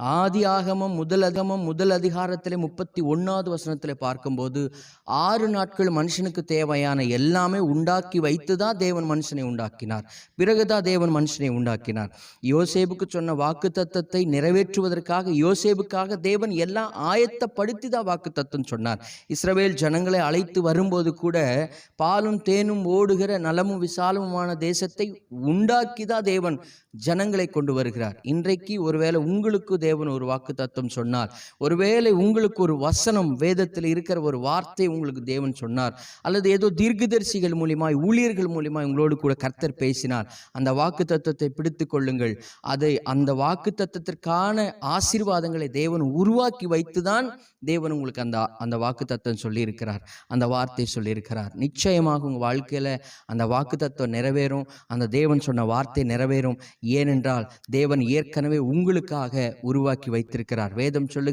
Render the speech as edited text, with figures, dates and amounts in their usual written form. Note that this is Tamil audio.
ஆதியாகமம் முதல் அதிகாரத்திலே 31வது வசனத்திலே பார்க்கும்போது 6 நாட்கள் மனுஷனுக்கு தேவையான எல்லாமே உண்டாக்கி வைத்துதான் தேவன் மனுஷனை உண்டாக்கினார். பிறகுதான் தேவன் மனுஷனை உண்டாக்கினார். யோசேப்புக்கு சொன்ன வாக்குத்தத்தத்தை நிறைவேற்றுவதற்காக யோசேப்புக்காக தேவன் எல்லாம் ஆயத்தப்படுத்தி தான் வாக்குத்தத்தம் சொன்னார். இஸ்ரவேல் ஜனங்களை அழைத்து வரும்போது கூட பாலும் தேனும் ஓடுகிற நலமும் விசாலமுமான தேசத்தை உண்டாக்கி தான் தேவன் ஜனங்களை கொண்டு வருகிறார். இன்றைக்கு ஒருவேளை உங்களுக்கு தேவன் ஒரு வாக்குத்தத்தம் சொன்னார், ஒருவேளை உங்களுக்கு ஒரு வசனம் வேதத்தில் இருக்கிற ஒரு வார்த்தை உங்களுக்கு தேவன் சொன்னார், அல்லது ஏதோ தீர்க்கதரிசிகள் மூலியமாய் ஊழியர்கள் மூலியமாய் உங்களோடு கூட கர்த்தர் பேசினார், அந்த வாக்குத்தத்தத்தை பிடித்து கொள்ளுங்கள். அந்த வாக்குத்தத்தத்திற்கான ஆசீர்வாதங்களை தேவன் உருவாக்கி வைத்துதான் தேவன் உங்களுக்கு அந்த வாக்குத்தத்தம் சொல்லியிருக்கிறார், அந்த வார்த்தை சொல்லியிருக்கிறார். நிச்சயமாக உங்கள் வாழ்க்கையில் அந்த வாக்குத்தத்தம் நிறைவேறும், அந்த தேவன் சொன்ன வார்த்தை நிறைவேறும். ஏனென்றால் தேவன் ஏற்கனவே உங்களுக்காக உருவாக்கி வைத்திருக்கிறார். வேதம் சொல்லு